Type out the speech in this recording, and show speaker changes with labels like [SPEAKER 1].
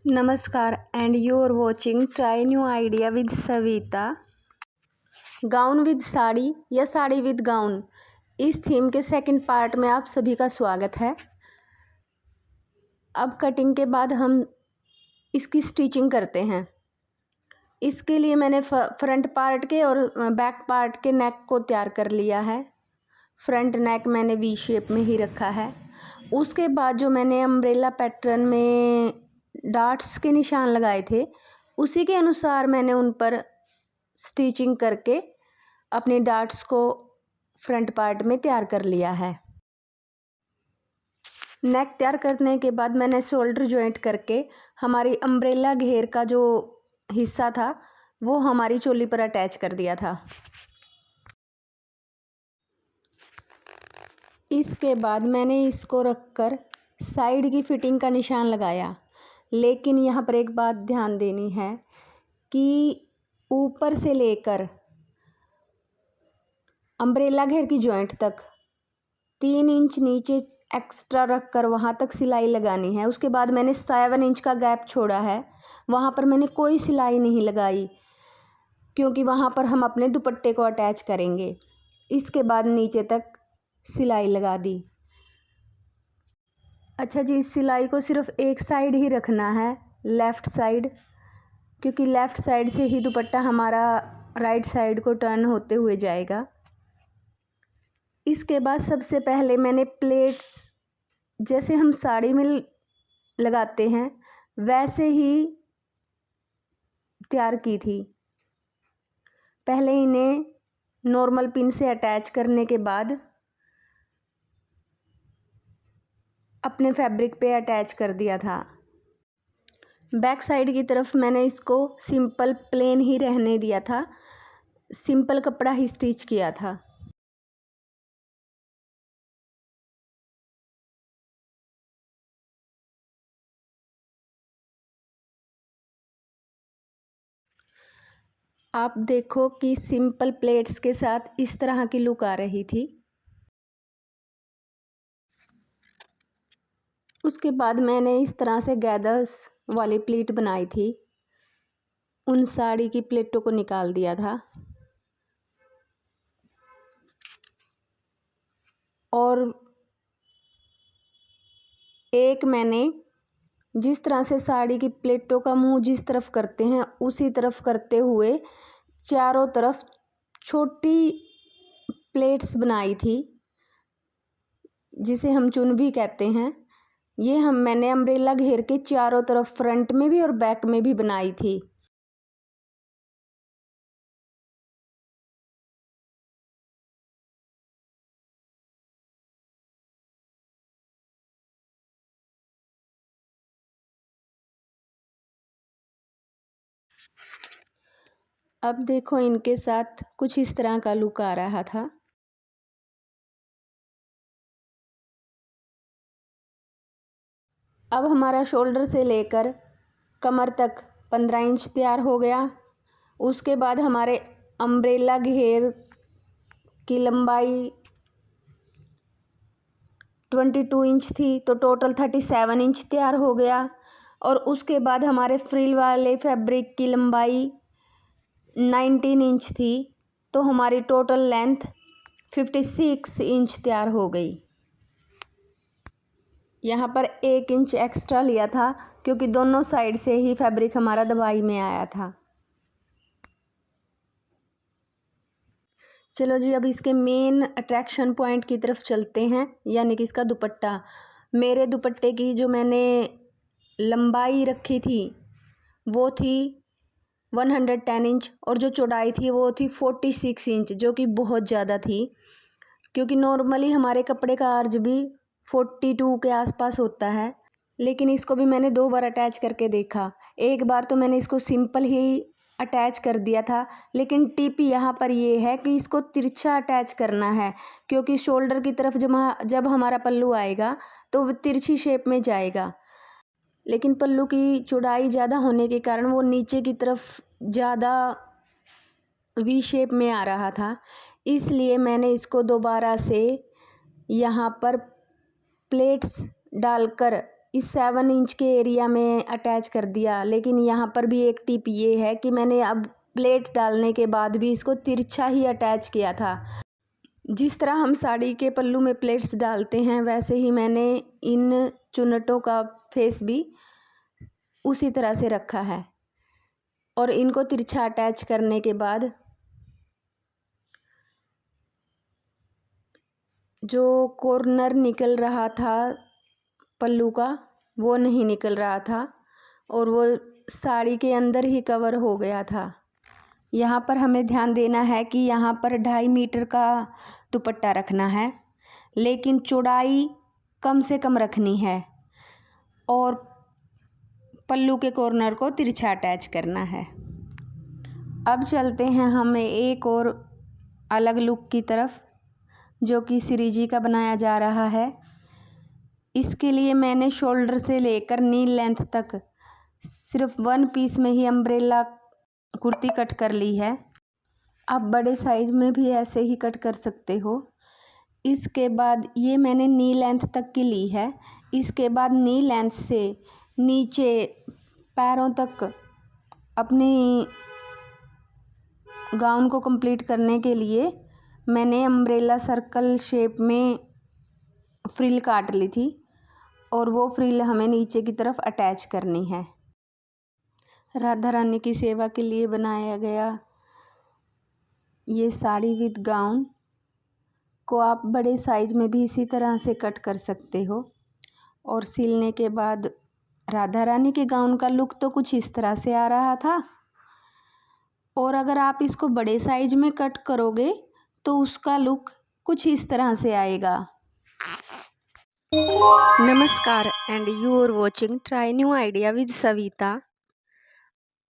[SPEAKER 1] नमस्कार and you are watching try new idea with Savita. Gown with sari या sari with gown, इस theme के second part में आप सभी का स्वागत है। अब कटिंग के बाद हम इसकी स्टिचिंग करते हैं। इसके लिए मैंने फ्रंट पार्ट के और बैक पार्ट के नेक को तैयार कर लिया है। फ्रंट नेक मैंने वी शेप में ही रखा है। उसके बाद जो मैंने अम्ब्रेला पैटर्न में डॉट्स के निशान लगाए थे, उसी के अनुसार मैंने उन पर स्टिचिंग करके अपने डॉट्स को फ्रंट पार्ट में तैयार कर लिया है। नेक तैयार करने के बाद मैंने शोल्डर जॉइंट करके हमारी अम्ब्रेला घेर का जो हिस्सा था वो हमारी चोली पर अटैच कर दिया था। इसके बाद मैंने इसको रखकर साइड की फिटिंग का निशान लगाया। लेकिन यहाँ पर एक बात ध्यान देनी है कि ऊपर से लेकर अम्ब्रेला घेर की जॉइंट तक 3 इंच नीचे एक्स्ट्रा रखकर वहाँ तक सिलाई लगानी है। उसके बाद मैंने 7 इंच का गैप छोड़ा है, वहाँ पर मैंने कोई सिलाई नहीं लगाई क्योंकि वहाँ पर हम अपने दुपट्टे को अटैच करेंगे। इसके बाद नीचे तक सिलाई लगा दी। अच्छा जी, इस सिलाई को सिर्फ एक साइड ही रखना है, लेफ़्ट साइड, क्योंकि लेफ़्ट साइड से ही दुपट्टा हमारा राइट साइड को टर्न होते हुए जाएगा। इसके बाद सबसे पहले मैंने प्लेट्स जैसे हम साड़ी में लगाते हैं वैसे ही तैयार की थी। पहले इन्हें नॉर्मल पिन से अटैच करने के बाद अपने फैब्रिक पे अटैच कर दिया था। बैक साइड की तरफ मैंने इसको सिंपल प्लेन ही रहने दिया था, सिंपल कपड़ा ही स्टिच किया था। आप देखो कि सिंपल प्लेट्स के साथ इस तरह की लुक आ रही थी। उसके बाद मैंने इस तरह से गैदर्स वाली प्लीट बनाई थी, उन साड़ी की प्लेटों को निकाल दिया था और एक मैंने जिस तरह से साड़ी की प्लेटों का मुंह जिस तरफ करते हैं उसी तरफ करते हुए चारों तरफ छोटी प्लेट्स बनाई थी, जिसे हम चुन भी कहते हैं। ये मैंने अम्ब्रेला घेर के चारों तरफ फ्रंट में भी और बैक में भी बनाई थी। अब देखो इनके साथ कुछ इस तरह का लुक आ रहा था। अब हमारा शोल्डर से लेकर कमर तक 15 इंच तैयार हो गया। उसके बाद हमारे अम्ब्रेला घेर की लंबाई 22 इंच थी, तो टोटल 37 इंच तैयार हो गया। और उसके बाद हमारे फ्रिल वाले फैब्रिक की लंबाई 19 इंच थी, तो हमारी टोटल लेंथ 56 इंच तैयार हो गई। यहाँ पर 1 इंच एक्स्ट्रा लिया था क्योंकि दोनों साइड से ही फैब्रिक हमारा दबाई में आया था। चलो जी, अब इसके मेन अट्रैक्शन पॉइंट की तरफ चलते हैं, यानी कि इसका दुपट्टा। मेरे दुपट्टे की जो मैंने लंबाई रखी थी वो थी 110 इंच और जो चौड़ाई थी वो थी 46 इंच, जो कि बहुत ज़्यादा थी क्योंकि नॉर्मली हमारे कपड़े का अर्ज भी 42 के आसपास होता है। लेकिन इसको भी मैंने 2 बार अटैच करके देखा। एक बार तो मैंने इसको सिंपल ही अटैच कर दिया था, लेकिन टिप यहाँ पर ये है कि इसको तिरछा अटैच करना है क्योंकि शोल्डर की तरफ जब हमारा पल्लू आएगा तो वो तिरछी शेप में जाएगा। लेकिन पल्लू की चौड़ाई ज़्यादा होने के कारण वो नीचे की तरफ ज़्यादा वी शेप में आ रहा था, इसलिए मैंने इसको दोबारा से यहाँ पर प्लेट्स डालकर इस 7 इंच के एरिया में अटैच कर दिया। लेकिन यहाँ पर भी एक टिप ये है कि मैंने अब प्लेट डालने के बाद भी इसको तिरछा ही अटैच किया था। जिस तरह हम साड़ी के पल्लू में प्लेट्स डालते हैं वैसे ही मैंने इन चुन्नटों का फेस भी उसी तरह से रखा है। और इनको तिरछा अटैच करने के बाद जो कॉर्नर निकल रहा था पल्लू का वो नहीं निकल रहा था और वो साड़ी के अंदर ही कवर हो गया था। यहाँ पर हमें ध्यान देना है कि यहाँ पर 2.5 मीटर का दुपट्टा रखना है, लेकिन चौड़ाई कम से कम रखनी है और पल्लू के कॉर्नर को तिरछा अटैच करना है। अब चलते हैं हमें एक और अलग लुक की तरफ, जो कि सिरीजी का बनाया जा रहा है। इसके लिए मैंने शोल्डर से लेकर नी लेंथ तक सिर्फ 1 पीस में ही अम्ब्रेला कुर्ती कट कर ली है। आप बड़े साइज में भी ऐसे ही कट कर सकते हो। इसके बाद ये मैंने नी लेंथ तक की ली है। इसके बाद नी लेंथ से नीचे पैरों तक अपनी गाउन को कंप्लीट करने के लिए मैंने अम्ब्रेला सर्कल शेप में फ्रिल काट ली थी और वो फ्रिल हमें नीचे की तरफ अटैच करनी है। राधा रानी की सेवा के लिए बनाया गया ये साड़ी विद गाउन को आप बड़े साइज में भी इसी तरह से कट कर सकते हो। और सिलने के बाद राधा रानी के गाउन का लुक तो कुछ इस तरह से आ रहा था, और अगर आप इसको बड़े साइज में कट करोगे तो उसका लुक कुछ इस तरह से आएगा। नमस्कार and you are watching try new idea with Savita.